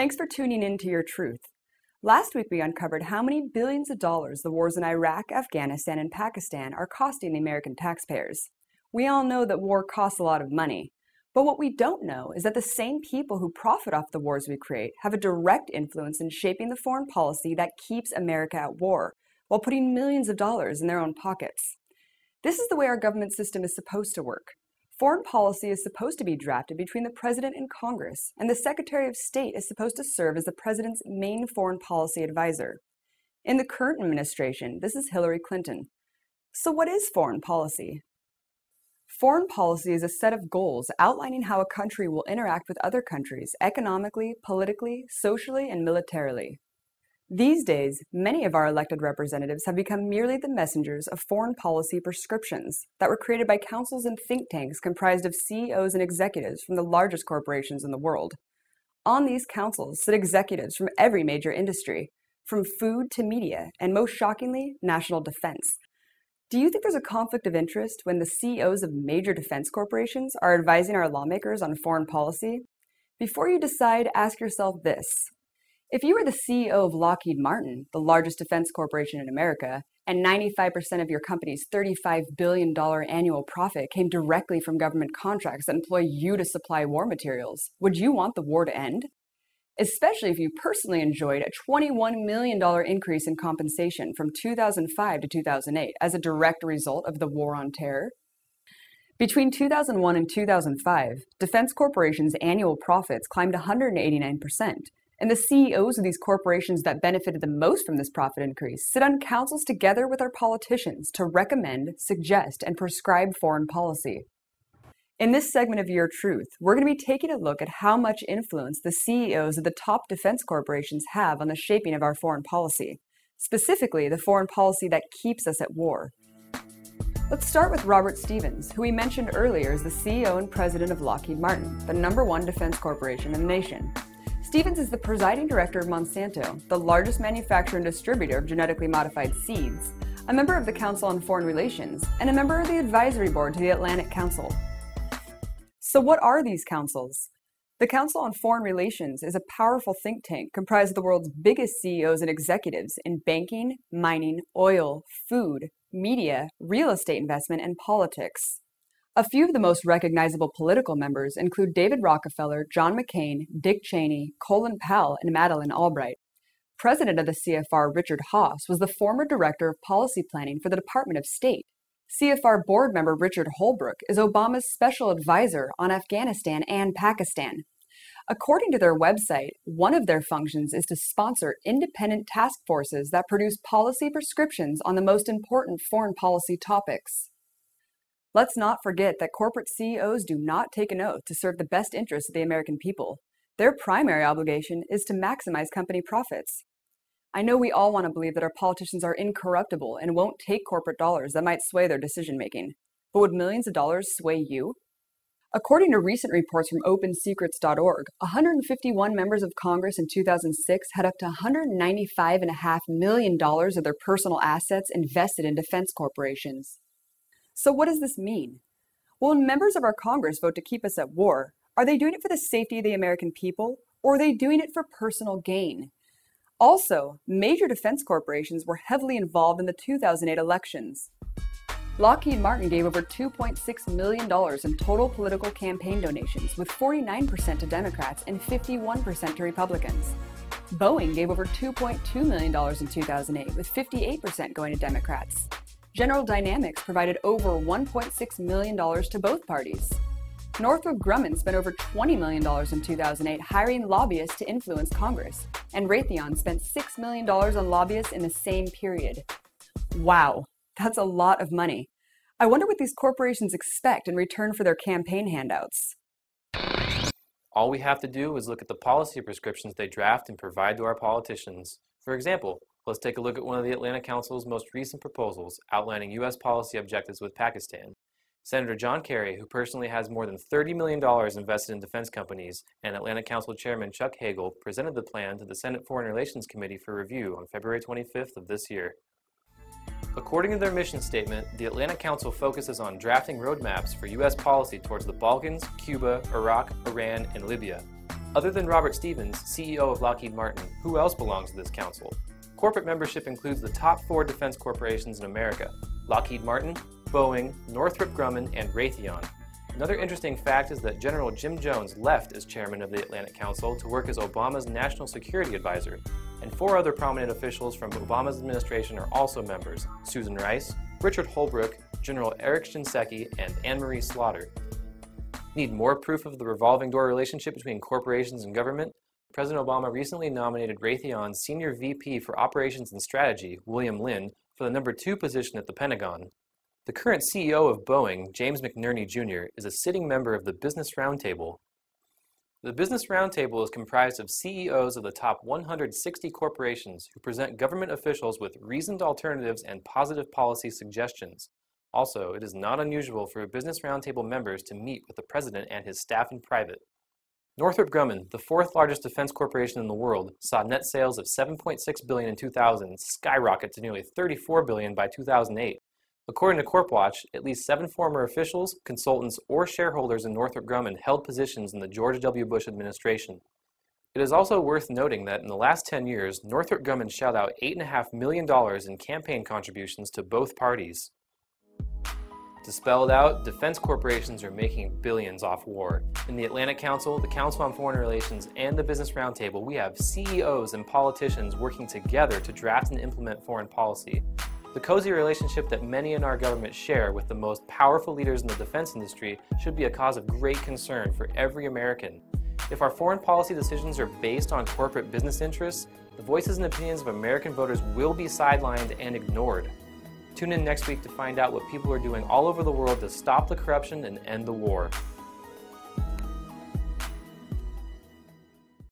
Thanks for tuning in to Your Truth. Last week we uncovered how many billions of dollars the wars in Iraq, Afghanistan, and Pakistan are costing the American taxpayers. We all know that war costs a lot of money, but what we don't know is that the same people who profit off the wars we create have a direct influence in shaping the foreign policy that keeps America at war, while putting millions of dollars in their own pockets. This is the way our government system is supposed to work. Foreign policy is supposed to be drafted between the President and Congress, and the Secretary of State is supposed to serve as the President's main foreign policy advisor. In the current administration, this is Hillary Clinton. So what is foreign policy? Foreign policy is a set of goals outlining how a country will interact with other countries economically, politically, socially, and militarily. These days, many of our elected representatives have become merely the messengers of foreign policy prescriptions that were created by councils and think tanks comprised of CEOs and executives from the largest corporations in the world. On these councils sit executives from every major industry, from food to media, and most shockingly, national defense. Do you think there's a conflict of interest when the CEOs of major defense corporations are advising our lawmakers on foreign policy? Before you decide, ask yourself this. If you were the CEO of Lockheed Martin, the largest defense corporation in America, and 95% of your company's $35 billion annual profit came directly from government contracts that employ you to supply war materials, would you want the war to end? Especially if you personally enjoyed a $21 million increase in compensation from 2005 to 2008 as a direct result of the war on terror? Between 2001 and 2005, defense corporations' annual profits climbed 189%. And the CEOs of these corporations that benefited the most from this profit increase sit on councils together with our politicians to recommend, suggest, and prescribe foreign policy. In this segment of Your Truth, we're going to be taking a look at how much influence the CEOs of the top defense corporations have on the shaping of our foreign policy, specifically the foreign policy that keeps us at war. Let's start with Robert Stevens, who we mentioned earlier as the CEO and president of Lockheed Martin, the #1 defense corporation in the nation. Stevens is the presiding director of Monsanto, the largest manufacturer and distributor of genetically modified seeds, a member of the Council on Foreign Relations, and a member of the advisory board to the Atlantic Council. So what are these councils? The Council on Foreign Relations is a powerful think tank comprised of the world's biggest CEOs and executives in banking, mining, oil, food, media, real estate investment, and politics. A few of the most recognizable political members include David Rockefeller, John McCain, Dick Cheney, Colin Powell, and Madeleine Albright. President of the CFR, Richard Haass, was the former director of policy planning for the Department of State. CFR board member Richard Holbrooke is Obama's special advisor on Afghanistan and Pakistan. According to their website, one of their functions is to sponsor independent task forces that produce policy prescriptions on the most important foreign policy topics. Let's not forget that corporate CEOs do not take an oath to serve the best interests of the American people. Their primary obligation is to maximize company profits. I know we all want to believe that our politicians are incorruptible and won't take corporate dollars that might sway their decision-making. But would millions of dollars sway you? According to recent reports from OpenSecrets.org, 151 members of Congress in 2006 had up to $195.5 million of their personal assets invested in defense corporations. So what does this mean? Well, when members of our Congress vote to keep us at war, are they doing it for the safety of the American people, or are they doing it for personal gain? Also, major defense corporations were heavily involved in the 2008 elections. Lockheed Martin gave over $2.6 million in total political campaign donations, with 49% to Democrats and 51% to Republicans. Boeing gave over $2.2 million in 2008, with 58% going to Democrats. General Dynamics provided over $1.6 million to both parties. Northrop Grumman spent over $20 million in 2008 hiring lobbyists to influence Congress, and Raytheon spent $6 million on lobbyists in the same period. Wow, that's a lot of money. I wonder what these corporations expect in return for their campaign handouts. All we have to do is look at the policy prescriptions they draft and provide to our politicians. For example, let's take a look at one of the Atlantic Council's most recent proposals outlining U.S. policy objectives with Pakistan. Senator John Kerry, who personally has more than $30 million invested in defense companies, and Atlantic Council Chairman Chuck Hagel presented the plan to the Senate Foreign Relations Committee for review on February 25th of this year. According to their mission statement, the Atlantic Council focuses on drafting roadmaps for U.S. policy towards the Balkans, Cuba, Iraq, Iran, and Libya. Other than Robert Stevens, CEO of Lockheed Martin, who else belongs to this council? Corporate membership includes the top 4 defense corporations in America: Lockheed Martin, Boeing, Northrop Grumman, and Raytheon. Another interesting fact is that General Jim Jones left as chairman of the Atlantic Council to work as Obama's national security advisor, and 4 other prominent officials from Obama's administration are also members: Susan Rice, Richard Holbrooke, General Eric Shinseki, and Anne-Marie Slaughter. Need more proof of the revolving door relationship between corporations and government? President Obama recently nominated Raytheon's Senior VP for Operations and Strategy, William Lynn, for the number 2 position at the Pentagon. The current CEO of Boeing, James McNerney Jr., is a sitting member of the Business Roundtable. The Business Roundtable is comprised of CEOs of the top 160 corporations who present government officials with reasoned alternatives and positive policy suggestions. Also, it is not unusual for Business Roundtable members to meet with the president and his staff in private. Northrop Grumman, the 4th largest defense corporation in the world, saw net sales of $7.6 billion in 2000 skyrocket to nearly $34 billion by 2008. According to CorpWatch, at least 7 former officials, consultants, or shareholders in Northrop Grumman held positions in the George W. Bush administration. It is also worth noting that in the last 10 years, Northrop Grumman shelled out $8.5 million in campaign contributions to both parties. To spell it out, defense corporations are making billions off war. In the Atlantic Council, the Council on Foreign Relations, and the Business Roundtable, we have CEOs and politicians working together to draft and implement foreign policy. The cozy relationship that many in our government share with the most powerful leaders in the defense industry should be a cause of great concern for every American. If our foreign policy decisions are based on corporate business interests, the voices and opinions of American voters will be sidelined and ignored. Tune in next week to find out what people are doing all over the world to stop the corruption and end the war.